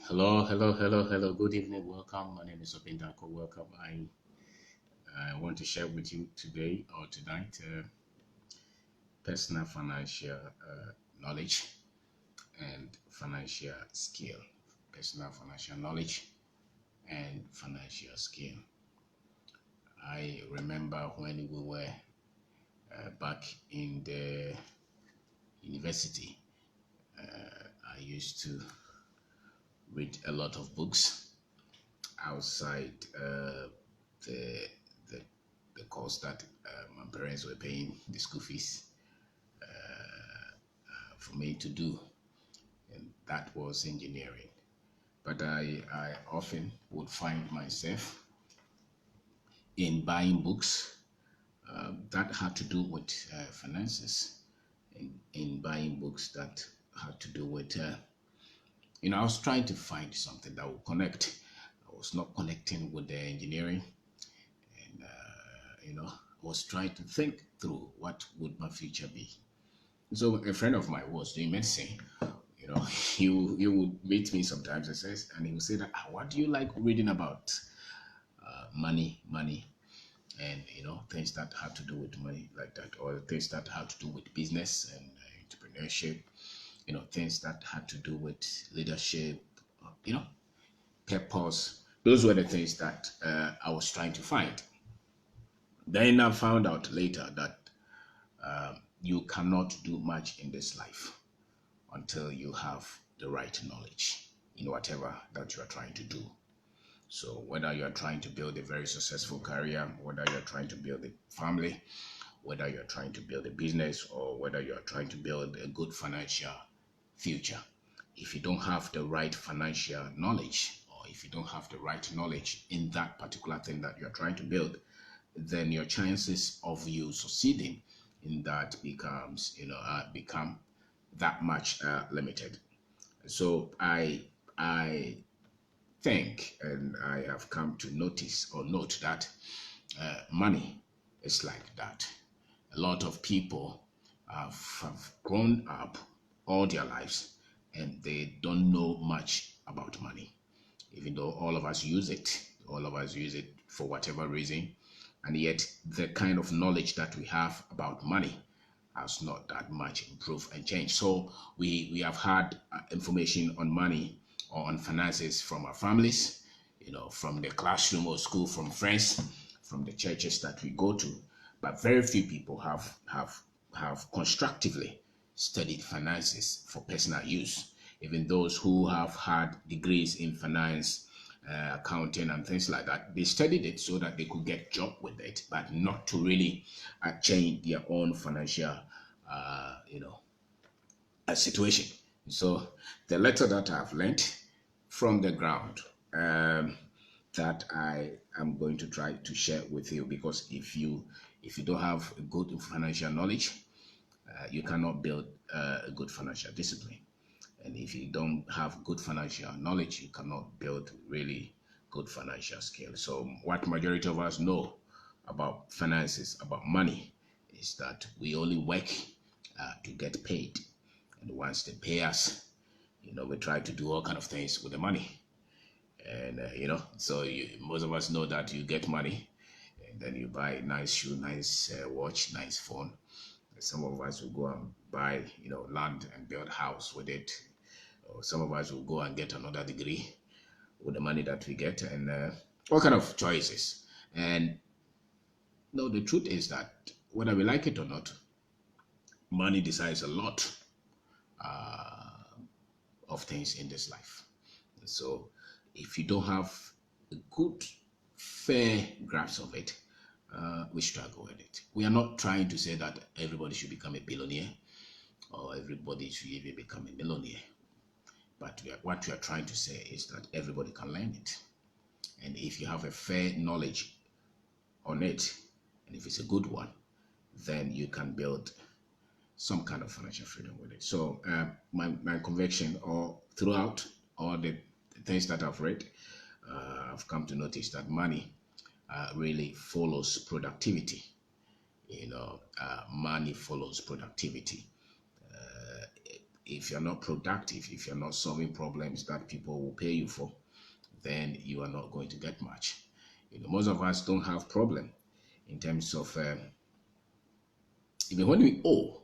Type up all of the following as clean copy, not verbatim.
Hello. Good evening. Welcome. My name is Obindako. Welcome. I want to share with you today or tonight personal financial knowledge and financial skill. Personal financial knowledge and financial skill. I remember when we were back in the university, I used to read a lot of books outside the, the the course that my parents were paying the school fees for me to do, and that was engineering. But I often would find myself in buying books that had to do with finances, in buying books that had to do with, I was trying to find something that would connect. I was not connecting with the engineering, and I was trying to think through what would my future be. So a friend of mine was doing medicine. You know, he would meet me sometimes and says, and he would say that, what do you like reading about? Money, and things that have to do with money like that, or things that have to do with business and entrepreneurship. Things that had to do with leadership. You know, purpose. Those were the things that I was trying to find. Then I found out later that you cannot do much in this life until you have the right knowledge in whatever that you are trying to do. So whether you are trying to build a very successful career, whether you are trying to build a family, whether you are trying to build a business, or whether you are trying to build a good financial future, if you don't have the right financial knowledge, or if you don't have the right knowledge in that particular thing that you're trying to build, then your chances of you succeeding in that become that much limited. So I think, and I have come to notice or note that money is like that. A lot of people have grown up all their lives and they don't know much about money, even though all of us use it for whatever reason. And yet, the kind of knowledge that we have about money has not that much improved and changed. So we have had information on money or on finances from our families, from the classroom or school, from friends, from the churches that we go to. But very few people have constructively studied finances for personal use. Even those who have had degrees in finance, accounting, and things like that, they studied it so that they could get job with it, but not to really change their own financial, you know, situation. So the letter that I've learned from the ground, that I am going to try to share with you, because if you don't have a good financial knowledge, you cannot build a good financial discipline. And if you don't have good financial knowledge, you cannot build really good financial skills. So what majority of us know about finances, about money, is that we only work to get paid. And once they pay us, we try to do all kind of things with the money. And so most of us know that you get money, and then you buy nice shoe, nice watch, nice phone. Some of us will go and buy, land and build a house with it. Or some of us will go and get another degree with the money that we get, and all kind of choices. And no, the truth is that whether we like it or not, money decides a lot of things in this life. So if you don't have a good, fair grasp of it, we struggle with it. We are not trying to say that everybody should become a billionaire or everybody should even become a millionaire. But what we are trying to say is that everybody can learn it. And if you have a fair knowledge on it, and if it's a good one, then you can build some kind of financial freedom with it. So my conviction, or throughout all the things that I've read, I've come to notice that money really follows productivity. Money follows productivity. if you're not productive, if you're not solving problems that people will pay you for, then you are not going to get much. Most of us don't have problem in terms of even when we owe.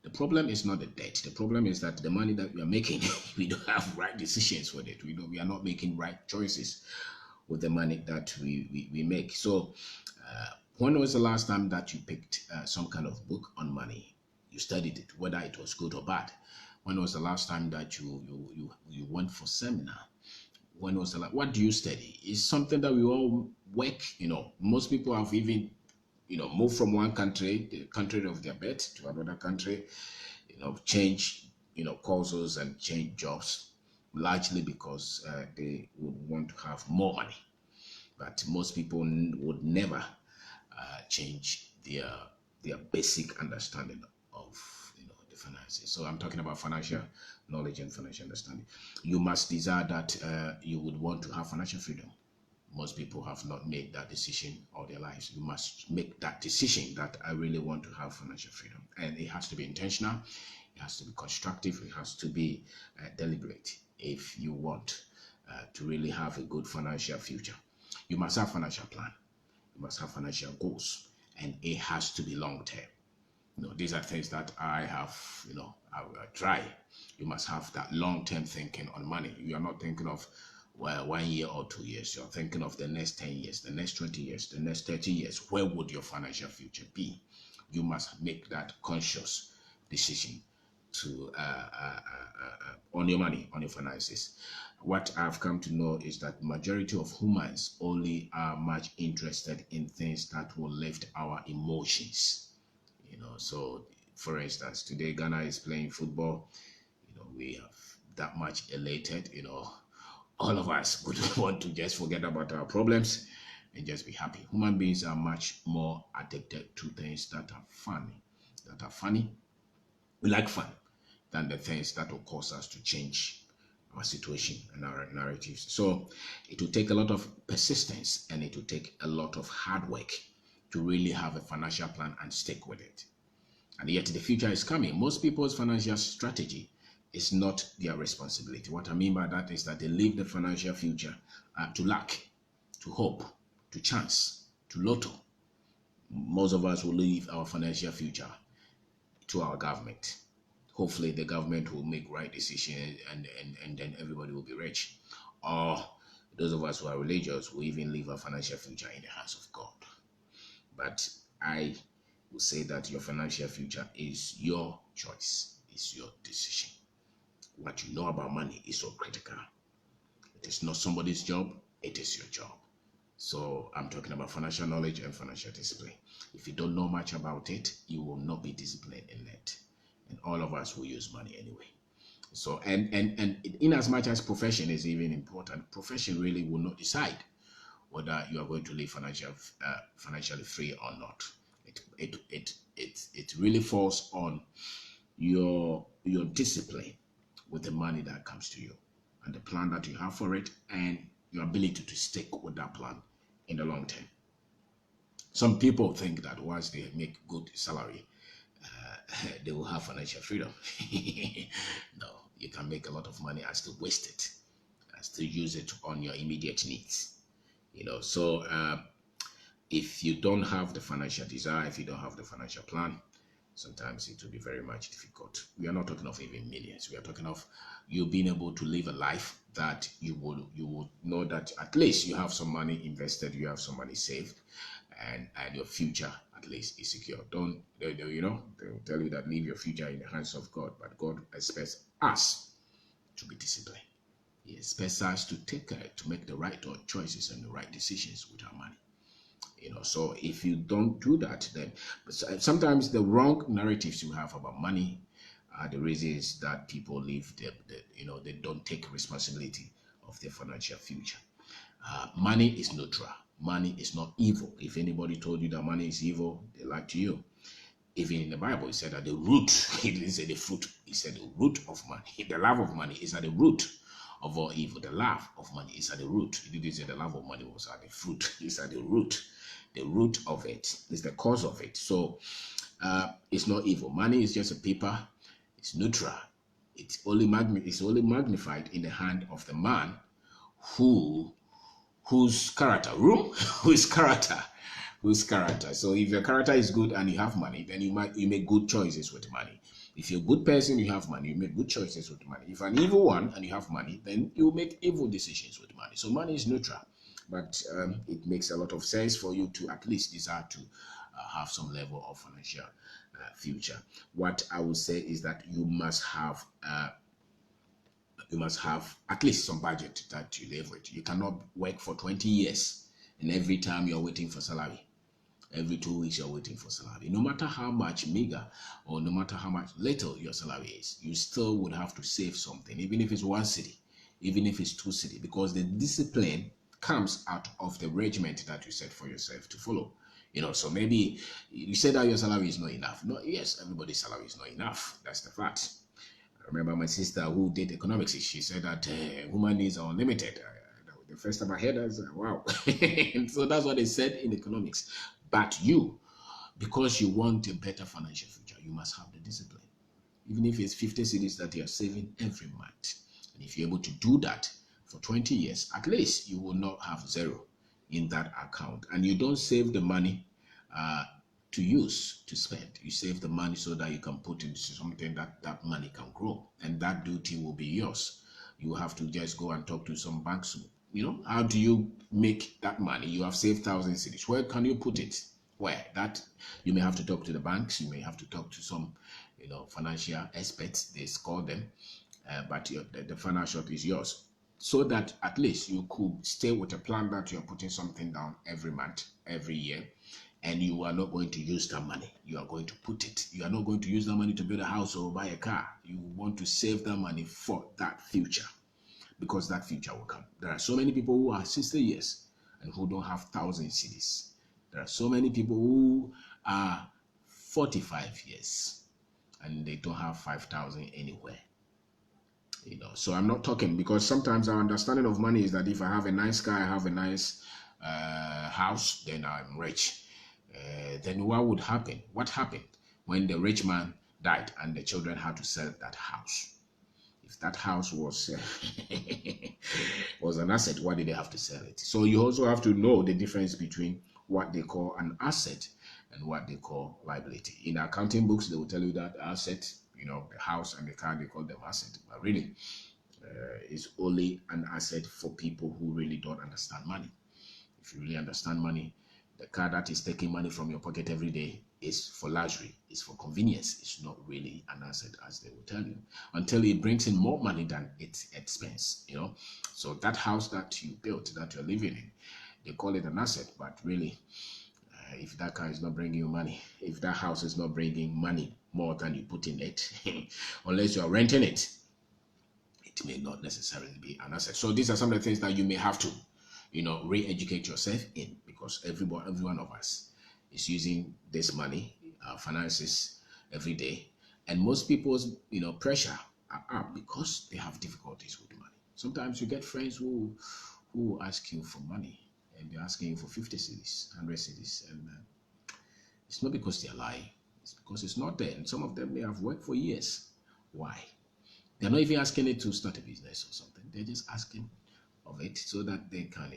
The problem is not the debt. The problem is that the money that we are making, we don't have right decisions with it. We are not making right choices with the money that we make. So, when was the last time that you picked some kind of book on money? You studied it, whether it was good or bad. When was the last time that you went for seminar? When was the last? What do you study? It's something that we all work. Most people have even moved from one country, the country of their birth, to another country. Change courses and change jobs, largely because they would want to have more money. But most people would never change their basic understanding of the finances. So I'm talking about financial knowledge and financial understanding. You must desire that you would want to have financial freedom. Most people have not made that decision all their lives. You must make that decision that I really want to have financial freedom, and it has to be intentional. It has to be constructive. It has to be deliberate. If you want to really have a good financial future, you must have financial plan. You must have financial goals, and it has to be long term. These are things that I have, I try. You must have that long term thinking on money. You are not thinking of 1 year or 2 years. You're thinking of the next 10 years, the next 20 years, the next 30 years. Where would your financial future be? You must make that conscious decision to on your money, on your finances. What I've come to know is that majority of humans only are much interested in things that will lift our emotions. So for instance, today Ghana is playing football. We have that much elated. All of us would want to just forget about our problems and just be happy. Human beings are much more addicted to things that are funny. We like fun than the things that will cause us to change our situation and our narratives. So it will take a lot of persistence, and it will take a lot of hard work to really have a financial plan and stick with it. And yet the future is coming. Most people's financial strategy is not their responsibility. What I mean by that is that they leave the financial future to luck, to hope, to chance, to lotto. Most of us will leave our financial future to our government. Hopefully the government will make right decisions, and then everybody will be rich. Or those of us who are religious will even leave our financial future in the hands of God. But I will say that your financial future is your choice, is your decision. What you know about money is so critical. It is not somebody's job, it is your job. So I'm talking about financial knowledge and financial discipline. If you don't know much about it, you will not be disciplined in it. And all of us will use money anyway. So and in as much as profession is even important, profession really will not decide whether you are going to live financially free or not. It really falls on your discipline with the money that comes to you, and the plan that you have for it, and your ability to stick with that plan in the long term. Some people think that once they make good salary, they will have financial freedom. No, you can make a lot of money and still waste it, and still use it on your immediate needs. So if you don't have the financial desire, if you don't have the financial plan, sometimes it will be very much difficult. We are not talking of even millions. We are talking of you being able to live a life that you would know that at least you have some money invested, you have some money saved, and your future at least is secure. They'll tell you that leave your future in the hands of God, but God expects us to be disciplined. He expects us to make the right choices and the right decisions with our money. So if you don't do that, then sometimes the wrong narratives you have about money are the reasons that people leave they don't take responsibility of their financial future. Money is neutral. Money is not evil. If anybody told you that money is evil, they lied to you. Even in the Bible, it said that the root, it didn't say the fruit, it said the root of money. The love of money is at the root of all evil. The love of money is at the root. It didn't say the love of money was at the fruit. It's at the root. The root of it is the cause of it. So it's not evil. Money is just a paper. It's neutral. it's only magnified in the hand of the man who whose character room whose character whose character. So if your character is good and you have money, then you make good choices with money. If you're a good person, you have money, you make good choices with money. If you're an evil one and you have money, then you make evil decisions with money. So money is neutral, but it makes a lot of sense for you to at least desire to have some level of financial future. What I would say is that you must have at least some budget that you live with. You cannot work for 20 years and every time you're waiting for salary. Every 2 weeks you're waiting for salary. No matter how much meager or no matter how much little your salary is, you still would have to save something, even if it's 1 cedi, even if it's 2 cedi, because the discipline comes out of the regiment that you set for yourself to follow. So maybe you said that your salary is not enough. No, yes, everybody's salary is not enough. That's the fact. I remember my sister who did economics. She said that human needs are unlimited. The first time I heard that, I said, wow. So that's what they said in economics. But you, because you want a better financial future, you must have the discipline. Even if it's 50 cedis that you are saving every month. And if you're able to do that for 20 years, at least you will not have zero in that account. And you don't save the money to use, to spend. You save the money so that you can put into something that money can grow. And that duty will be yours. You have to just go and talk to some banks. How do you make that money? You have saved 1,000 cedis. Where can you put it? Where? That you may have to talk to the banks. You may have to talk to some, financial experts. They call them, but the financial is yours. So that at least you could stay with a plan that you're putting something down every month, every year, and you are not going to use that money. You are going to put it. You are not going to use that money to build a house or buy a car. You want to save that money for that future, because that future will come. There are so many people who are 60 years and who don't have 1,000 cedis. There are so many people who are 45 years and they don't have 5,000 anywhere. So I'm not talking, because sometimes our understanding of money is that if I have a nice car, I have a nice house, then I'm rich. Then what would happen? What happened when the rich man died and the children had to sell that house? If that house was was an asset, why did they have to sell it? So you also have to know the difference between what they call an asset and what they call liability. In accounting books, they will tell you that asset, the house and the car, they call them asset. But really, it's only an asset for people who really don't understand money. If you really understand money, the car that is taking money from your pocket every day is for luxury, it's for convenience. It's not really an asset, as they will tell you, until it brings in more money than its expense. So that house that you built, that you're living in, they call it an asset, but really, if that car is not bringing you money, if that house is not bringing money more than you put in it, unless you're renting it, it may not necessarily be an asset. So these are some of the things that you may have to, re-educate yourself in, because every one of us is using this money, finances every day, and most people's, pressure are up because they have difficulties with money. Sometimes you get friends who ask you for money, and they're asking you for 50 cedis, 100 cedis, and it's not because they're lying. It's because it's not there. And some of them, they have worked for years. Why? They're not even asking it to start a business or something. They're just asking of it so that they can,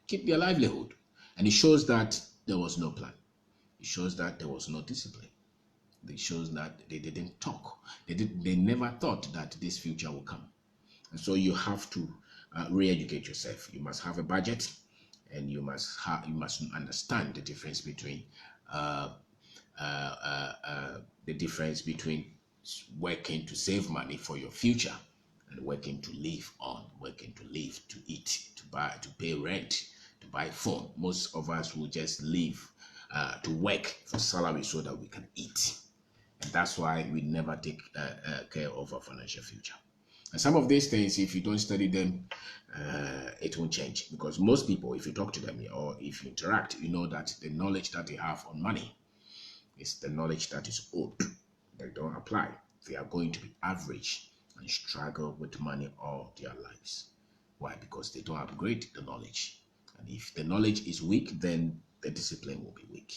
keep their livelihood. And it shows that there was no plan. It shows that there was no discipline. It shows that they didn't talk. They never thought that this future will come. And so you have to re-educate yourself. You must have a budget, and you must understand the difference between working to save money for your future and working to live on, working to live, to eat, to buy, to pay rent, to buy phone. Most of us will just live to work for salary so that we can eat. And that's why we never take care of our financial future. And some of these things, if you don't study them, it won't change. Because most people, if you talk to them or if you interact, you know that the knowledge that they have on money is the knowledge that is old. They don't apply. They are going to be average and struggle with money all their lives. Why? Because they don't upgrade the knowledge. And if the knowledge is weak, then the discipline will be weak.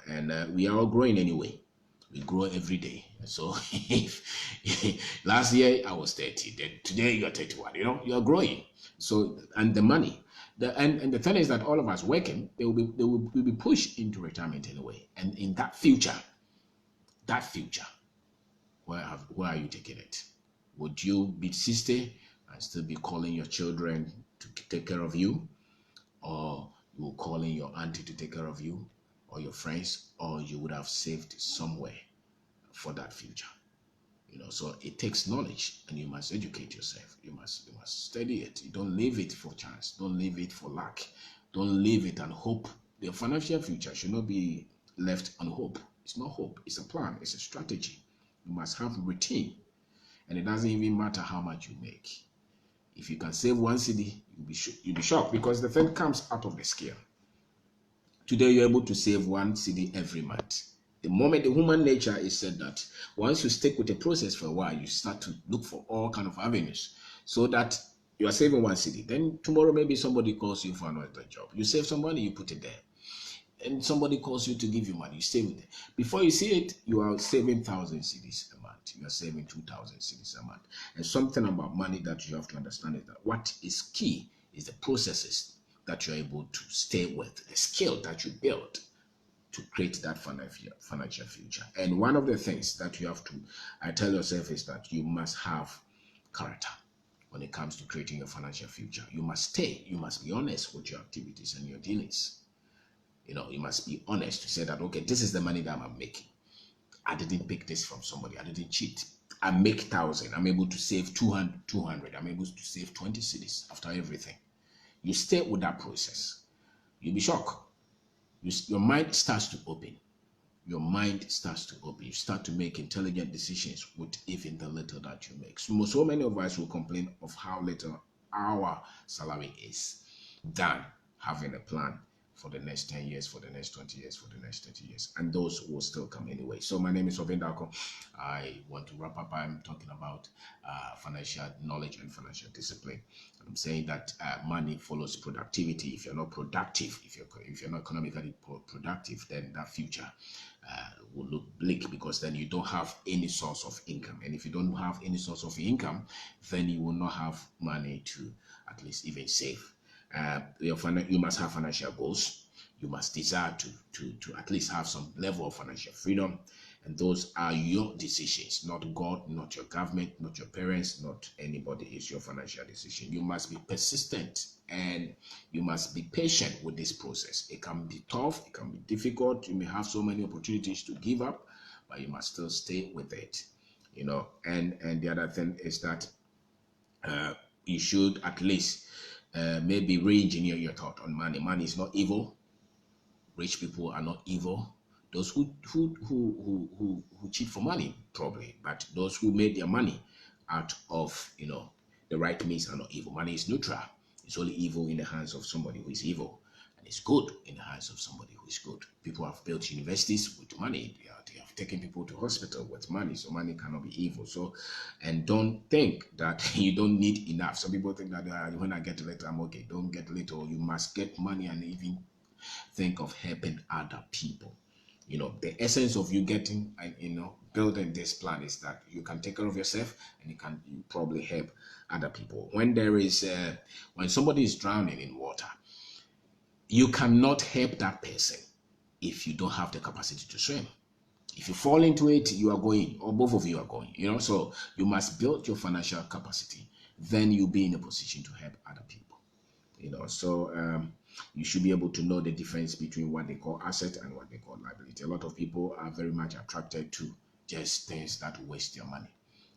And we are all growing anyway. We grow every day. So if last year I was 30, then today you're 31, you're growing. So, and the money, and the thing is that all of us working, they will be pushed into retirement anyway. And in that future, where are you taking it? Would you be 60 and still be calling your children to take care of you? Or you will call in your auntie to take care of you, or your friends, or you would have saved somewhere for that future? So it takes knowledge, and you must educate yourself. You must study it. You don't leave it for chance. Don't leave it for luck. Don't leave it and hope. The financial future should not be left on hope. It's not hope. It's a plan. It's a strategy. You must have a routine, and it doesn't even matter how much you make. If you can save one cedi, you'll be shocked, because the thing comes out of the scale. Today, you're able to save one cedi every month. The moment the human nature is said that once you stick with a process for a while, you start to look for all kind of avenues so that you are saving one cedi. Then tomorrow, maybe somebody calls you for another job. You save some money, you put it there. And somebody calls you to give you money, you stay with it. Before you see it, you are saving 1,000 cedis a month. You are saving 2,000 cedis a month. And something about money that you have to understand is that what is key is the processes that you're able to stay with, the skill that you build to create that financial future. And one of the things that you have to tell yourself is that you must have character when it comes to creating your financial future. You must be honest with your activities and your dealings. You must be honest to say that, okay, this is the money that I'm making. I didn't pick this from somebody. I didn't cheat. I make 1,000. I'm able to save 200. I'm able to save 20 cedis after everything. You stay with that process. You'll be shocked. Your mind starts to open. Your mind starts to open. You start to make intelligent decisions with even the little that you make. So many of us will complain of how little our salary is than having a plan for the next 10 years, for the next 20 years, for the next 30 years. And those will still come anyway. So my name is Kwabena. I want to wrap up. I'm talking about financial knowledge and financial discipline. I'm saying that money follows productivity. If you're not productive, if you're not economically productive, then that future will look bleak, because then you don't have any source of income. And if you don't have any source of income, then you will not have money to at least even save. You must have financial goals. You must desire to at least have some level of financial freedom. And those are your decisions, not God, not your government, not your parents, not anybody. It's your financial decision. You must be persistent, and you must be patient with this process. It can be tough, it can be difficult. You may have so many opportunities to give up, but you must still stay with it. And the other thing is that you should at least maybe re-engineer your thought on money. Money is not evil. Rich people are not evil. Those who cheat for money, probably, but those who made their money out of the right means are not evil. Money is neutral. It's only evil in the hands of somebody who is evil, and it's good in the hands of somebody who is good. People have built universities with money. They have taken people to hospital with money, so money cannot be evil. So, and don't think that you don't need enough. Some people think that when I get little, I'm okay. Don't get little. You must get money and even think of helping other people. The essence of you getting building this plan is that you can take care of yourself, and you probably help other people. When somebody is drowning in water, you cannot help that person if you don't have the capacity to swim. If you fall into it, you are going, or both of you are going. So you must build your financial capacity, then you'll be in a position to help other people. So you should be able to know the difference between what they call asset and what they call liability. A lot of people are very much attracted to just things that waste their money,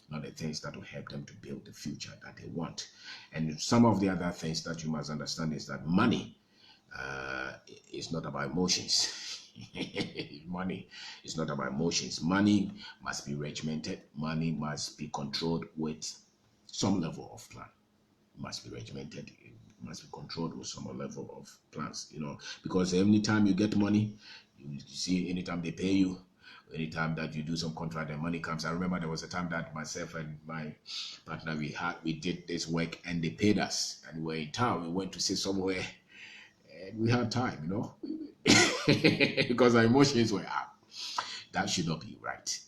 not the things that will help them to build the future that they want. And some of the other things that you must understand is that money is not about emotions. Money is not about emotions. Money must be regimented. Money must be controlled with some level of plan. It must be regimented. It must be controlled with some level of plans. Because anytime you get money, you see, anytime they pay you, anytime that you do some contract and money comes. I remember there was a time that myself and my partner, we did this work and they paid us, and we were in town. We went to sit somewhere and we had time, because our emotions were up. That should not be right.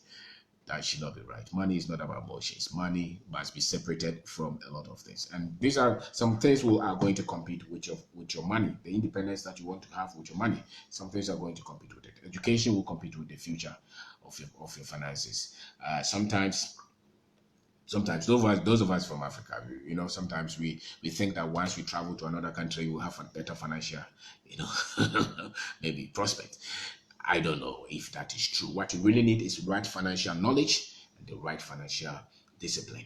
That should not be right. Money is not about emotions. Money must be separated from a lot of things. And these are some things who are going to compete with your money. The independence that you want to have with your money. Some things are going to compete with it. Education will compete with the future of your finances. Sometimes those of us from Africa, sometimes we think that once we travel to another country, we'll have a better financial, you know, maybe prospect. I don't know if that is true. What you really need is right financial knowledge and the right financial discipline.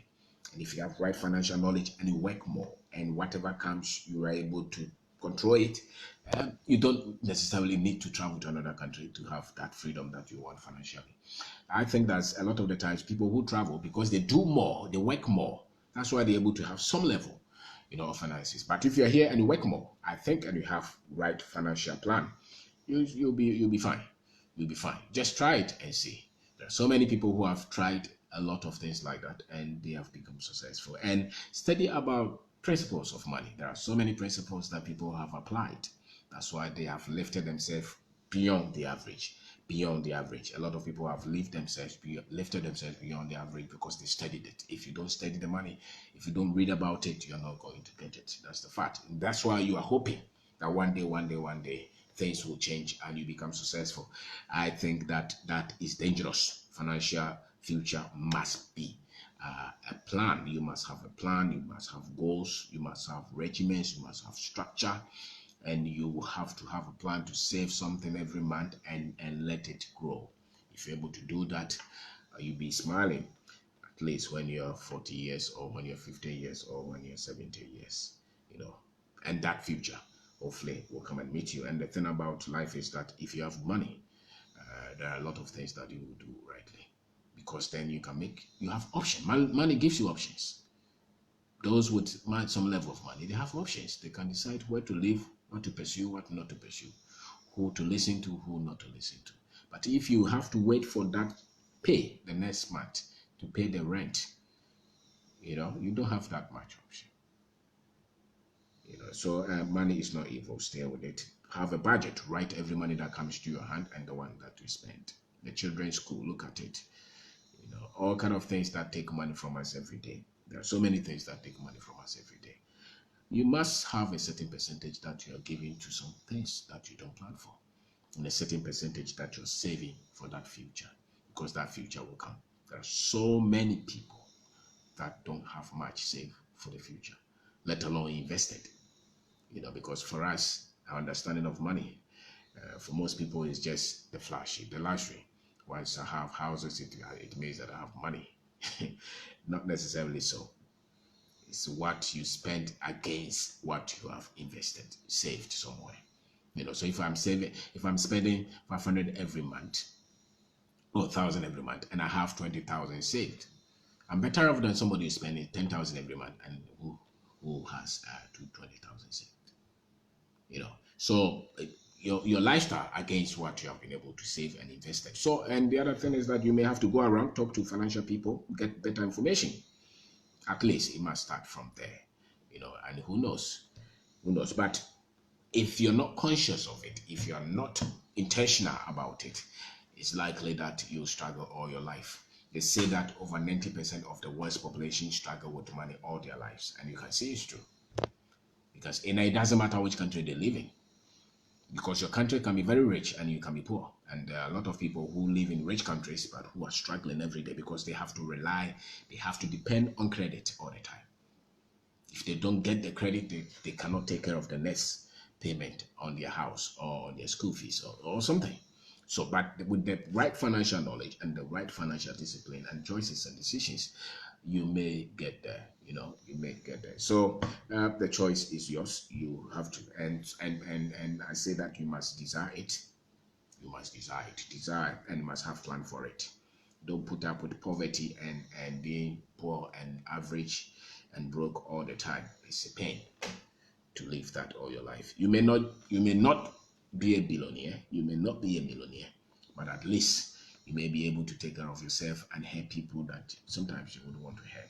And if you have right financial knowledge and you work more, and whatever comes, you are able to control it. You don't necessarily need to travel to another country to have that freedom that you want financially. I think that's a lot of the times people who travel because they do more, they work more. That's why they're able to have some level, of finances. But if you're here and you work more, I think, and you have right financial plan, you'll be fine. You'll be fine. Just try it and see. There are so many people who have tried a lot of things like that and they have become successful. And study about principles of money. There are so many principles that people have applied. That's why they have lifted themselves beyond the average. Beyond the average. A lot of people have lifted themselves beyond the average because they studied it. If you don't study the money, if you don't read about it, you're not going to get it. That's the fact. And that's why you are hoping that one day, things will change and you become successful. I think that is dangerous. Financial future must be a plan. You must have a plan. You must have goals. You must have regiments. You must have structure. And you have to have a plan to save something every month and let it grow. If you're able to do that, you'll be smiling at least when you're 40 years or when you're 50 years or when you're 70 years, and that future hopefully will come and meet you. And the thing about life is that if you have money, there are a lot of things that you will do rightly because then you have options. Money gives you options. Those with some level of money, they have options. They can decide where to live, what to pursue, what not to pursue, who to listen to, who not to listen to. But if you have to wait for that pay the next month to pay the rent, you don't have that much option. So money is not evil. Stay with it. Have a budget. Write every money that comes to your hand and the one that you spend. The children's school, look at it. All kind of things that take money from us every day. There are so many things that take money from us every day. You must have a certain percentage that you are giving to some things that you don't plan for, and a certain percentage that you're saving for that future, because that future will come. There are so many people that don't have much saved for the future, let alone invested. Because for us, our understanding of money, for most people, is just the flashy, the luxury. Once I have houses, it means that I have money. Not necessarily so. It's what you spend against what you have invested, saved somewhere. So if I'm spending 500 every month or 1,000 every month, and I have 20,000 saved, I'm better off than somebody who's spending 10,000 every month and who has 20,000 saved. So your lifestyle against what you have been able to save and invested. So, and the other thing is that you may have to go around, talk to financial people, get better information. At least it must start from there, and who knows? But if you're not conscious of it, if you're not intentional about it, it's likely that you'll struggle all your life. They say that over 90% of the world's population struggle with money all their lives, and you can see it's true. Because it doesn't matter which country they live in, because your country can be very rich and you can be poor. And there are a lot of people who live in rich countries but who are struggling every day because they have to depend on credit all the time. If they don't get the credit, they cannot take care of the next payment on their house or on their school fees or something. So, but with the right financial knowledge and the right financial discipline and choices and decisions, you may get there. You may get there. So the choice is yours. You have to, and I say that you must desire it. You must desire and must have plan for it. Don't put up with poverty and being poor and average and broke all the time. It's a pain to live that all your life. You may not be a billionaire, you may not be a millionaire, but at least you may be able to take care of yourself and help people that sometimes you would want to help.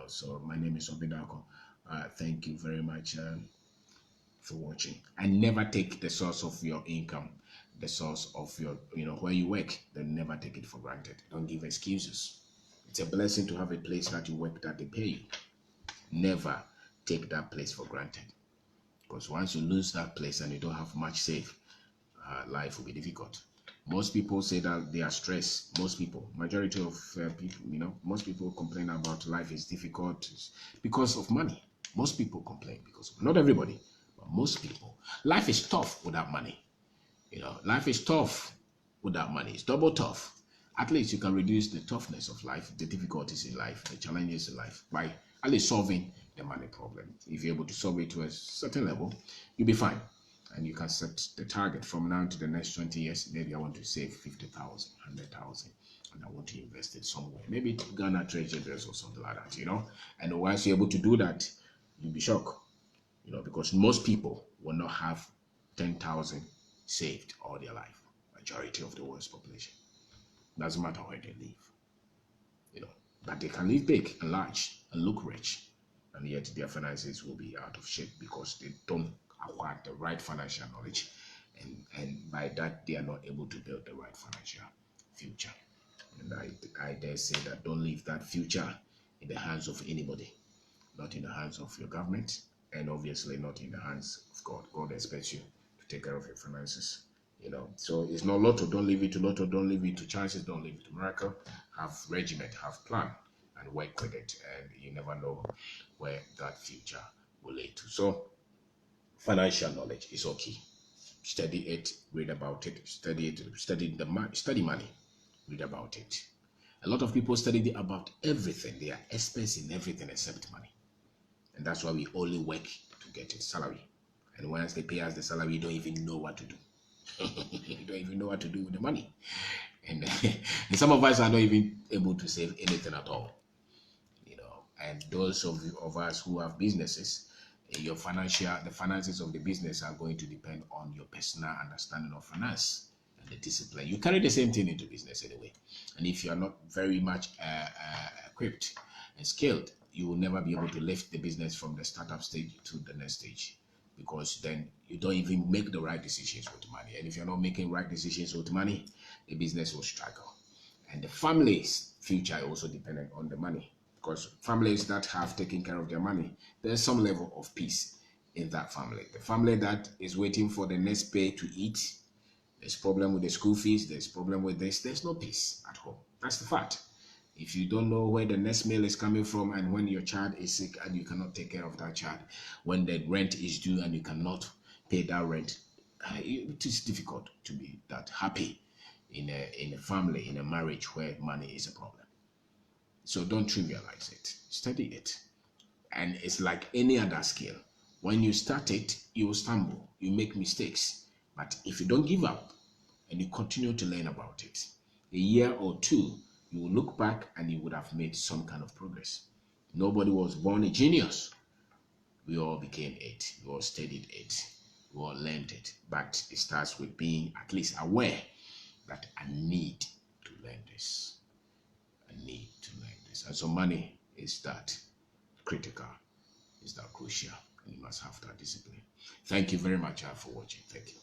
So my name is Obedako. Thank you very much for watching. And never take the source of your income the source of your, where you work, then never take it for granted. Don't give excuses. It's a blessing to have a place that you work that they pay you. Never take that place for granted. Because once you lose that place and you don't have much saved, life will be difficult. Most people say that they are stressed. Most people, majority of people, most people complain about life is difficult because of money. Most people complain because of, not everybody, but most people. Life is tough without money. Life is tough without money. It's double tough. At least you can reduce the toughness of life, the difficulties in life, the challenges in life by at least solving the money problem. If you're able to solve it to a certain level, you'll be fine. And you can set the target from now to the next 20 years. Maybe I want to save 50,000, 100,000, and I want to invest it somewhere. Maybe Ghana Treasuries or something like that, And once you're able to do that, you'll be shocked, because most people will not have 10,000 saved all their life. Majority of the world's population. Doesn't matter where they live, but they can live big and large and look rich, and yet their finances will be out of shape because they don't acquire the right financial knowledge, and by that they are not able to build the right financial future. And I dare say that don't leave that future in the hands of anybody, not in the hands of your government, and obviously not in the hands of God. God expects you to take care of your finances. So it's not lotto. Don't leave it to lotto. Don't leave it to chances. Don't leave it to miracle. Have regiment, have plan, and work with it. And you never know where that future will lead to. So financial knowledge is okay. Study it, read about it, study it, study money, read about it. A lot of people study about everything. They are experts in everything except money. And that's why we only work to get a salary. And once they pay us the salary, you don't even know what to do. You don't even know what to do with the money. And, and some of us are not even able to save anything at all. And those of us who have businesses, the finances of the business are going to depend on your personal understanding of finance and the discipline. You carry the same thing into business anyway. And if you are not very much equipped and skilled, you will never be able to lift the business from the startup stage to the next stage, because then you don't even make the right decisions with money. And if you're not making right decisions with money, the business will struggle. And the family's future is also dependent on the money, because families that have taken care of their money, there's some level of peace in that family. The family that is waiting for the next pay to eat, there's problem with the school fees, there's problem with this, there's no peace at home. That's the fact. If you don't know where the next meal is coming from, and when your child is sick and you cannot take care of that child, when the rent is due and you cannot pay that rent, it is difficult to be that happy in a family, in a marriage where money is a problem. So don't trivialize it. Study it. And it's like any other skill. When you start it, you will stumble, you make mistakes. But if you don't give up and you continue to learn about it, a year or two, you will look back and you would have made some kind of progress. Nobody was born a genius. We all became it. We all studied it. We all learned it. But it starts with being at least aware that I need to learn this. I need to learn this. And so money is that critical, is that crucial. And you must have that discipline. Thank you very much for watching. Thank you.